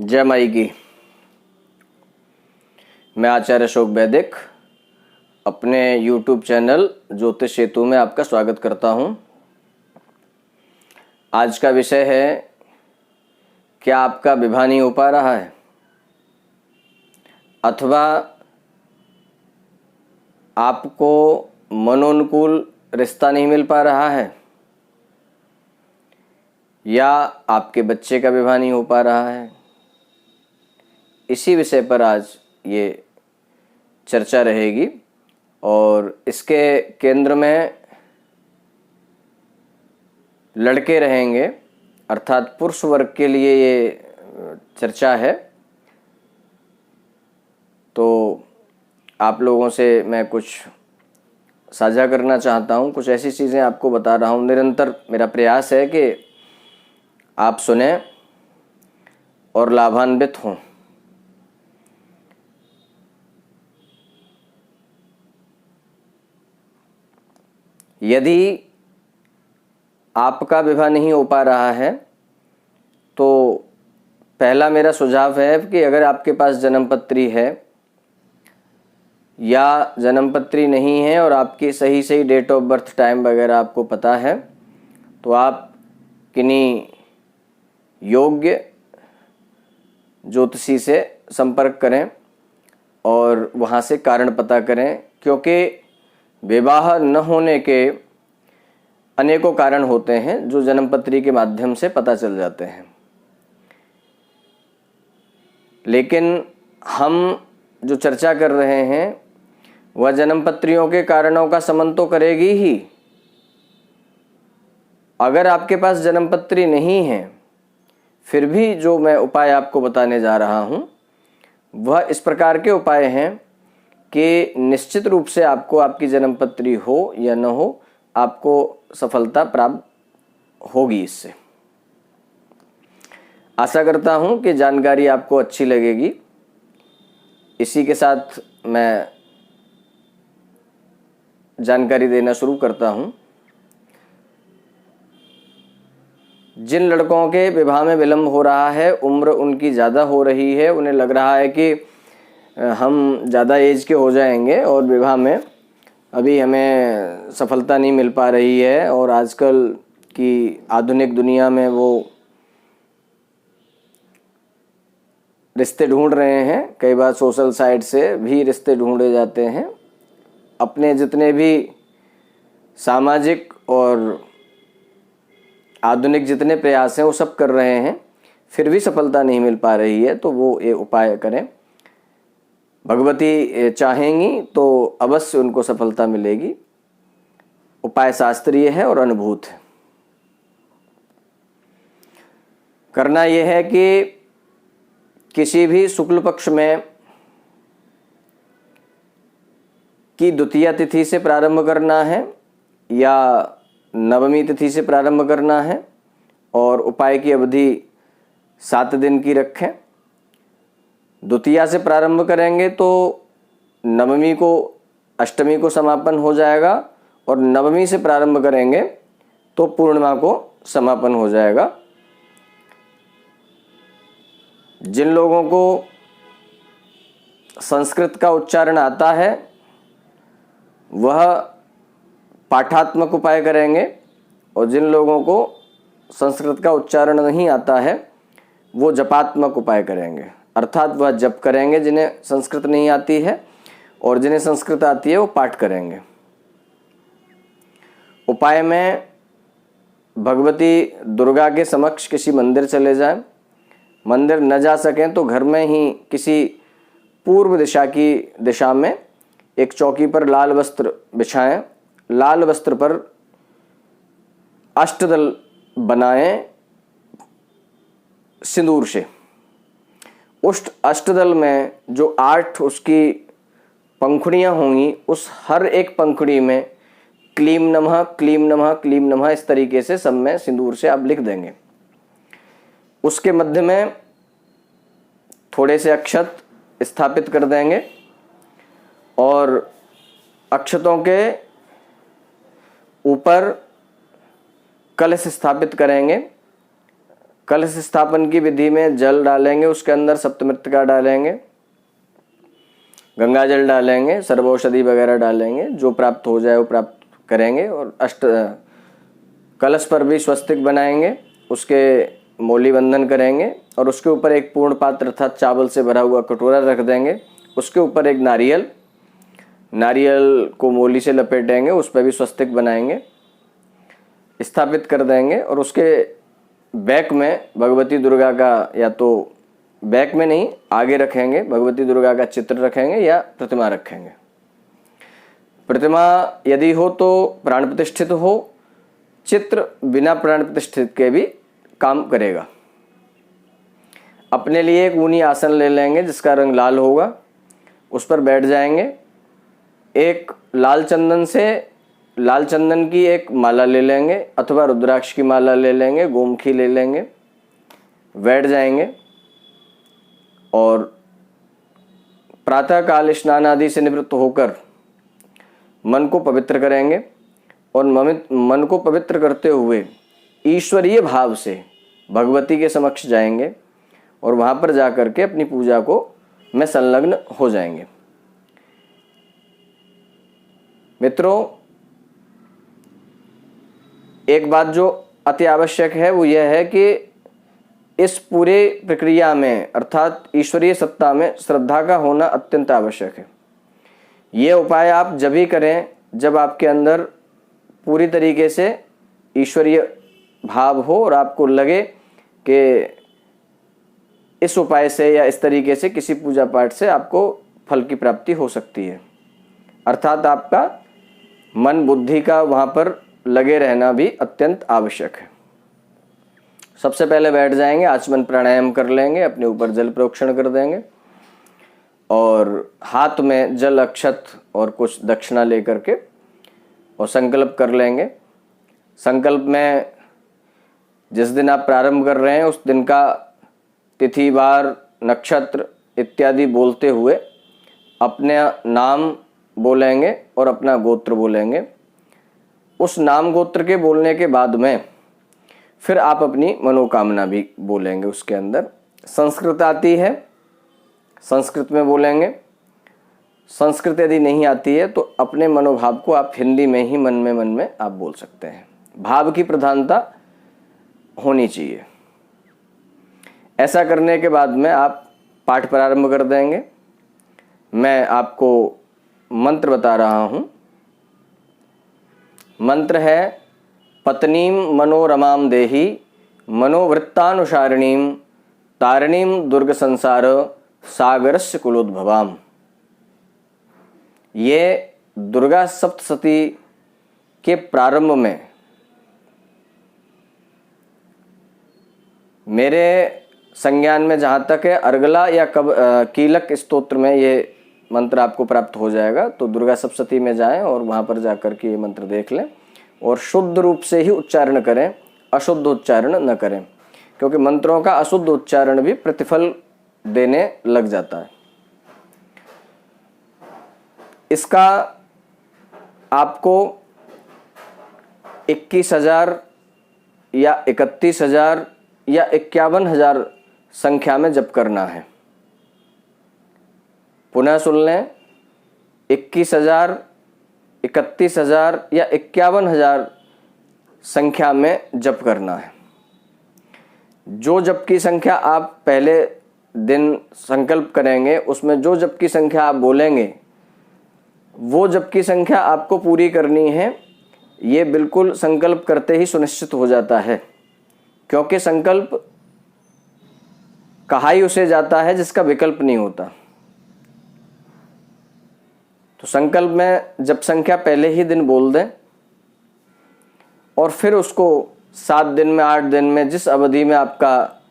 जय माई की। मैं आचार्य अशोक वैदिक अपने YouTube चैनल ज्योतिष सेतु में आपका स्वागत करता हूं। आज का विषय है, क्या आपका विवाह नहीं हो पा रहा है अथवा आपको मनोनुकूल रिश्ता नहीं मिल पा रहा है या आपके बच्चे का विवाह नहीं हो पा रहा है। इसी विषय पर आज ये चर्चा रहेगी और इसके केंद्र में लड़के रहेंगे, अर्थात पुरुष वर्ग के लिए ये चर्चा है। तो आप लोगों से मैं कुछ साझा करना चाहता हूँ, कुछ ऐसी चीज़ें आपको बता रहा हूँ। निरंतर मेरा प्रयास है कि आप सुने और लाभान्वित हों। यदि आपका विवाह नहीं हो पा रहा है तो पहला मेरा सुझाव है कि अगर आपके पास जन्मपत्री है या जन्मपत्री नहीं है और आपकी सही डेट ऑफ बर्थ टाइम वगैरह आपको पता है, तो आप किन्हीं योग्य ज्योतिषी से संपर्क करें और वहाँ से कारण पता करें, क्योंकि विवाह न होने के अनेकों कारण होते हैं जो जन्मपत्री के माध्यम से पता चल जाते हैं। लेकिन हम जो चर्चा कर रहे हैं वह जन्मपत्रियों के कारणों का समन तो करेगी ही। अगर आपके पास जन्मपत्री नहीं है फिर भी जो मैं उपाय आपको बताने जा रहा हूँ वह इस प्रकार के उपाय हैं कि निश्चित रूप से आपको आपकी जन्मपत्री हो या न हो, आपको सफलता प्राप्त होगी। इससे आशा करता हूं कि जानकारी आपको अच्छी लगेगी। इसी के साथ मैं जानकारी देना शुरू करता हूं। जिन लड़कों के विवाह में विलंब हो रहा है, उम्र उनकी ज़्यादा हो रही है, उन्हें लग रहा है कि हम ज़्यादा एज के हो जाएंगे और विवाह में अभी हमें सफलता नहीं मिल पा रही है, और आजकल की आधुनिक दुनिया में वो रिश्ते ढूंढ रहे हैं। कई बार सोशल साइट से भी रिश्ते ढूंढे जाते हैं। अपने जितने भी सामाजिक और आधुनिक जितने प्रयास हैं वो सब कर रहे हैं, फिर भी सफलता नहीं मिल पा रही है। तो वो ये उपाय करें। भगवती चाहेंगी तो अवश्य उनको सफलता मिलेगी। उपाय शास्त्रीय है और अनुभूत है। करना यह है कि किसी भी शुक्ल पक्ष में की द्वितीया तिथि से प्रारंभ करना है या नवमी तिथि से प्रारंभ करना है, और उपाय की अवधि 7 दिन की रखें। द्वितीया से प्रारंभ करेंगे तो नवमी को अष्टमी को समापन हो जाएगा, और नवमी से प्रारंभ करेंगे तो पूर्णिमा को समापन हो जाएगा। जिन लोगों को संस्कृत का उच्चारण आता है वह पाठात्मक उपाय करेंगे, और जिन लोगों को संस्कृत का उच्चारण नहीं आता है वो जपात्मक उपाय करेंगे, अर्थात वह जप करेंगे जिन्हें संस्कृत नहीं आती है, और जिन्हें संस्कृत आती है वो पाठ करेंगे। उपाय में भगवती दुर्गा के समक्ष किसी मंदिर चले जाएं। मंदिर न जा सकें तो घर में ही किसी पूर्व दिशा की दिशा में एक चौकी पर लाल वस्त्र बिछाएं। लाल वस्त्र पर अष्टदल बनाएं सिंदूर से। उस अष्टदल में जो 8 उसकी पंखुड़ियाँ होंगी, उस हर एक पंखुड़ी में क्लीम नमः क्लीम नमः क्लीम नमः इस तरीके से सब में सिंदूर से आप लिख देंगे। उसके मध्य में थोड़े से अक्षत स्थापित कर देंगे, और अक्षतों के ऊपर कलश स्थापित करेंगे। कलश स्थापन की विधि में जल डालेंगे, उसके अंदर सप्तमृत्तिका डालेंगे, गंगा जल डालेंगे, सर्वौषधि वगैरह डालेंगे, जो प्राप्त हो जाए वो प्राप्त करेंगे। और कलश पर भी स्वस्तिक बनाएंगे, उसके मौली बंधन करेंगे और उसके ऊपर एक पूर्ण पात्र अर्थात चावल से भरा हुआ कटोरा रख देंगे। उसके ऊपर एक नारियल को मौली से लपेटेंगे, उस पर भी स्वस्तिक बनाएंगे, स्थापित कर देंगे। और उसके बैक में भगवती दुर्गा का, या तो बैक में नहीं आगे रखेंगे, भगवती दुर्गा का चित्र रखेंगे या प्रतिमा रखेंगे। प्रतिमा यदि हो तो प्राण प्रतिष्ठित हो, चित्र बिना प्राण प्रतिष्ठित के भी काम करेगा। अपने लिए एक ऊनी आसन ले लेंगे जिसका रंग लाल होगा, उस पर बैठ जाएंगे। एक लाल चंदन की एक माला ले लेंगे अथवा रुद्राक्ष की माला ले लेंगे, गोमुखी ले लेंगे, बैठ जाएंगे और प्रातःकाल स्नान आदि से निवृत्त होकर मन को पवित्र करेंगे। और मन को पवित्र करते हुए ईश्वरीय भाव से भगवती के समक्ष जाएंगे और वहाँ पर जा कर के अपनी पूजा में संलग्न हो जाएंगे। मित्रों, एक बात जो अति आवश्यक है वो यह है कि इस पूरे प्रक्रिया में अर्थात ईश्वरीय सत्ता में श्रद्धा का होना अत्यंत आवश्यक है। ये उपाय आप जब ही करें जब आपके अंदर पूरी तरीके से ईश्वरीय भाव हो और आपको लगे कि इस उपाय से या इस तरीके से किसी पूजा पाठ से आपको फल की प्राप्ति हो सकती है। अर्थात आपका मन बुद्धि का वहाँ पर लगे रहना भी अत्यंत आवश्यक है। सबसे पहले बैठ जाएंगे, आचमन प्राणायाम कर लेंगे, अपने ऊपर जल प्रोक्षण कर देंगे और हाथ में जल अक्षत और कुछ दक्षिणा लेकर के और संकल्प कर लेंगे। संकल्प में जिस दिन आप प्रारंभ कर रहे हैं उस दिन का तिथि, वार, नक्षत्र इत्यादि बोलते हुए अपने नाम बोलेंगे और अपना गोत्र बोलेंगे। उस नाम गोत्र के बोलने के बाद में फिर आप अपनी मनोकामना भी बोलेंगे। उसके अंदर संस्कृत आती है, संस्कृत में बोलेंगे। संस्कृत यदि नहीं आती है तो अपने मनोभाव को आप हिंदी में ही मन में आप बोल सकते हैं। भाव की प्रधानता होनी चाहिए। ऐसा करने के बाद में आप पाठ प्रारंभ कर देंगे। मैं आपको मंत्र बता रहा हूँ। मंत्र है पत्नीम मनोरमाम देहि मनोवृत्तानुसारिणीम तारिणीम दुर्ग संसार सागरस्य कुलोद्भवाम। ये दुर्गा सप्तशती के प्रारंभ में मेरे संज्ञान में जहाँ तक है अर्गला या कीलक स्तोत्र में ये मंत्र आपको प्राप्त हो जाएगा। तो दुर्गा सप्तशती में जाएं और वहाँ पर जाकर के ये मंत्र देख लें और शुद्ध रूप से ही उच्चारण करें, अशुद्ध उच्चारण न करें, क्योंकि मंत्रों का अशुद्ध उच्चारण भी प्रतिफल देने लग जाता है। इसका आपको 21,000 या 31,000 या 51,000 संख्या में जप करना है। पुनः सुन लें, 21,000, 31,000 या 51,000 संख्या में जप करना है। जो जप की संख्या आप पहले दिन संकल्प करेंगे उसमें जो जप की संख्या आप बोलेंगे वो जप की संख्या आपको पूरी करनी है। ये बिल्कुल संकल्प करते ही सुनिश्चित हो जाता है, क्योंकि संकल्प कहा ही उसे जाता है जिसका विकल्प नहीं होता। तो संकल्प में जप संख्या पहले ही दिन बोल दें और फिर उसको 7 दिन में, 8 दिन में, जिस अवधि में आपका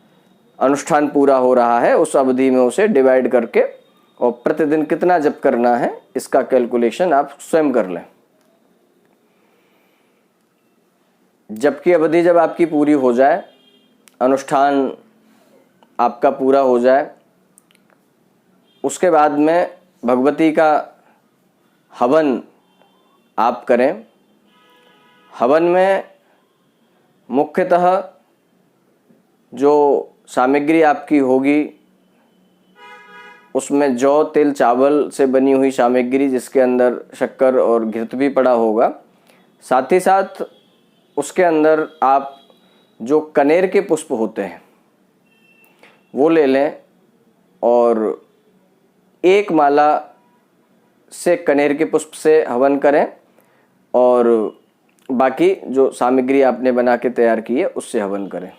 अनुष्ठान पूरा हो रहा है उस अवधि में उसे डिवाइड करके और प्रतिदिन कितना जप करना है इसका कैलकुलेशन आप स्वयं कर लें। जप की अवधि जब आपकी पूरी हो जाए, अनुष्ठान आपका पूरा हो जाए, उसके बाद में भगवती का हवन आप करें। हवन में मुख्यतः जो सामग्री आपकी होगी उसमें जौ, तिल, चावल से बनी हुई सामग्री जिसके अंदर शक्कर और घृत भी पड़ा होगा। साथ ही साथ उसके अंदर आप जो कनेर के पुष्प होते हैं वो ले लें और एक माला से कनेर के पुष्प से हवन करें और बाकी जो सामग्री आपने बना के तैयार की है उससे हवन करें।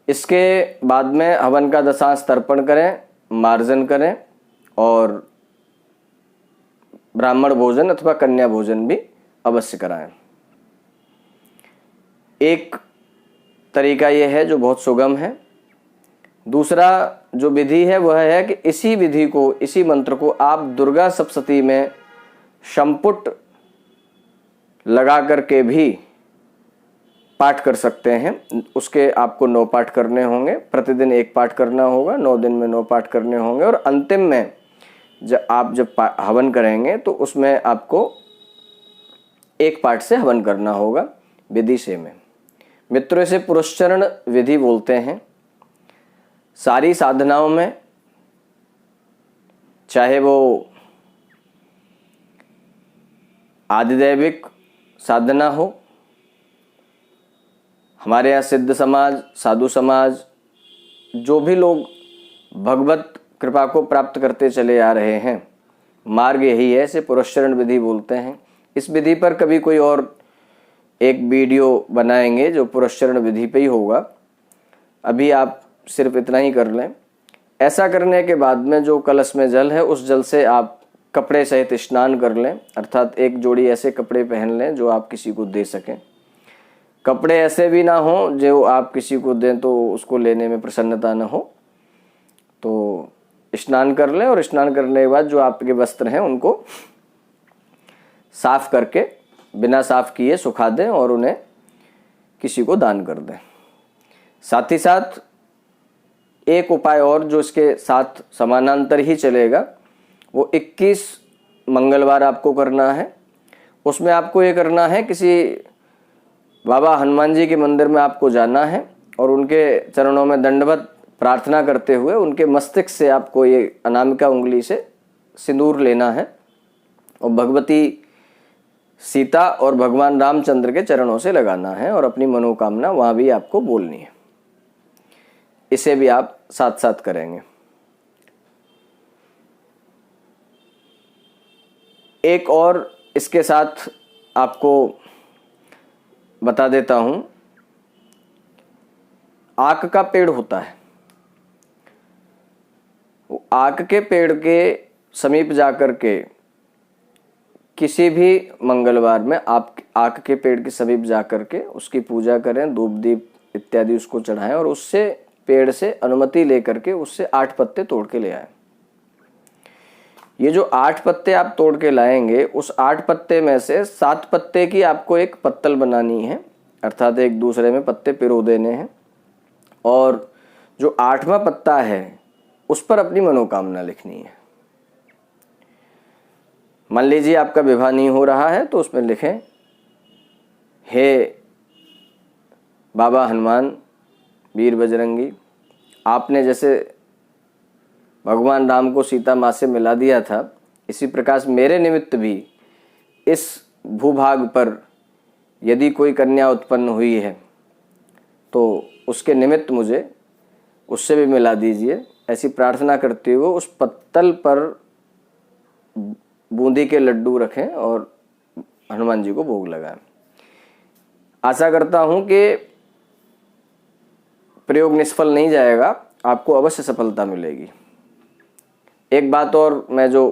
इसके बाद में हवन का दशांश तर्पण करें, मार्जन करें और ब्राह्मण भोजन अथवा कन्या भोजन भी अवश्य कराएं। एक तरीका यह है जो बहुत सुगम है। दूसरा जो विधि है वह है कि इसी विधि को, इसी मंत्र को आप दुर्गा सप्तशती में संपुट लगा करके भी पाठ कर सकते हैं। उसके आपको 9 पाठ करने होंगे, प्रतिदिन 1 पाठ करना होगा, 9 दिन में 9 पाठ करने होंगे और अंतिम में जब हवन करेंगे तो उसमें आपको 1 पाठ से हवन करना होगा। विधि से में मित्रों इसे पुरस्चरण विधि बोलते हैं। सारी साधनाओं में, चाहे वो आदिदैविक साधना हो, हमारे यहाँ सिद्ध समाज, साधु समाज, जो भी लोग भगवत कृपा को प्राप्त करते चले आ रहे हैं, मार्ग यही है, इसे पुरस्चरण विधि बोलते हैं। इस विधि पर कभी कोई और एक वीडियो बनाएंगे जो पुरस्चरण विधि पे ही होगा। अभी आप सिर्फ इतना ही कर लें। ऐसा करने के बाद में जो कलश में जल है उस जल से आप कपड़े सहित स्नान कर लें, अर्थात एक जोड़ी ऐसे कपड़े पहन लें जो आप किसी को दे सकें। कपड़े ऐसे भी ना हो जो आप किसी को दें तो उसको लेने में प्रसन्नता न हो। तो स्नान कर लें और स्नान करने के बाद जो आपके वस्त्र हैं उनको साफ करके, बिना साफ किए सुखा दें और उन्हें किसी को दान कर दें। साथ ही साथ एक उपाय और जो इसके साथ समानांतर ही चलेगा, वो 21 मंगलवार आपको करना है। उसमें आपको ये करना है, किसी बाबा हनुमान जी के मंदिर में आपको जाना है और उनके चरणों में दंडवत प्रार्थना करते हुए उनके मस्तिष्क से आपको ये अनामिका उंगली से सिंदूर लेना है और भगवती सीता और भगवान रामचंद्र के चरणों से लगाना है और अपनी मनोकामना वहाँ भी आपको बोलनी है। इसे भी आप साथ साथ करेंगे। एक और इसके साथ आपको बता देता हूं, आक का पेड़ होता है, वो आक के पेड़ के समीप जाकर के किसी भी मंगलवार में आप आक के पेड़ के समीप जाकर के उसकी पूजा करें, धूप दीप इत्यादि उसको चढ़ाएं और उससे पेड़ से अनुमति लेकर के उससे 8 पत्ते तोड़ के ले आएं। ये जो 8 पत्ते आप तोड़ के लाएंगे, उस 8 पत्ते में से 7 पत्ते की आपको एक पत्तल बनानी है, अर्थात एक दूसरे में पत्ते पिरो देने हैं और जो 8वां पत्ता है उस पर अपनी मनोकामना लिखनी है। मान लीजिए आपका विवाह नहीं हो रहा है तो उसमें लिखें, हे बाबा हनुमान, वीर बजरंगी, आपने जैसे भगवान राम को सीता माँ से मिला दिया था, इसी प्रकार मेरे निमित्त भी इस भूभाग पर यदि कोई कन्या उत्पन्न हुई है तो उसके निमित्त मुझे उससे भी मिला दीजिए। ऐसी प्रार्थना करते हुए उस पत्तल पर बूंदी के लड्डू रखें और हनुमान जी को भोग लगाएं। आशा करता हूं कि प्रयोग निष्फल नहीं जाएगा, आपको अवश्य सफलता मिलेगी। एक बात और मैं जो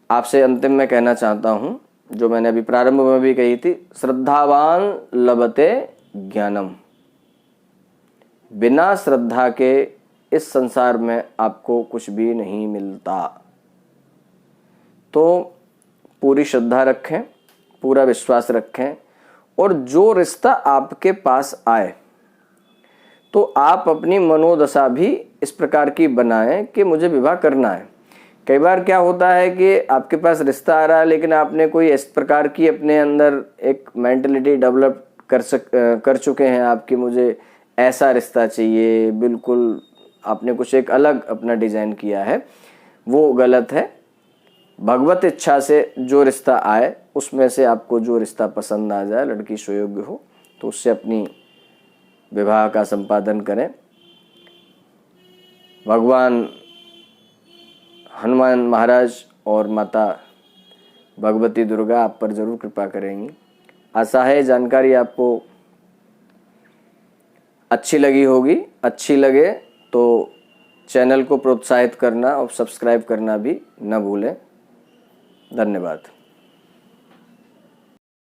आपसे अंतिम में कहना चाहता हूं, जो मैंने अभी प्रारंभ में भी कही थी, श्रद्धावान लभते ज्ञानम। बिना श्रद्धा के इस संसार में आपको कुछ भी नहीं मिलता। तो पूरी श्रद्धा रखें, पूरा विश्वास रखें और जो रिश्ता आपके पास आए तो आप अपनी मनोदशा भी इस प्रकार की बनाएं कि मुझे विवाह करना है। कई बार क्या होता है कि आपके पास रिश्ता आ रहा है लेकिन आपने कोई इस प्रकार की अपने अंदर एक मेंटलिटी डेवलप कर चुके हैं आपकी, मुझे ऐसा रिश्ता चाहिए, बिल्कुल आपने कुछ एक अलग अपना डिज़ाइन किया है, वो गलत है। भगवत इच्छा से जो रिश्ता आए उसमें से आपको जो रिश्ता पसंद आ जाए, लड़की सुयोग्य हो, तो उससे अपनी विवाह का संपादन करें। भगवान हनुमान महाराज और माता भगवती दुर्गा आप पर जरूर कृपा करेंगी। आशा है जानकारी आपको अच्छी लगी होगी। अच्छी लगे तो चैनल को प्रोत्साहित करना और सब्सक्राइब करना भी न भूलें। धन्यवाद।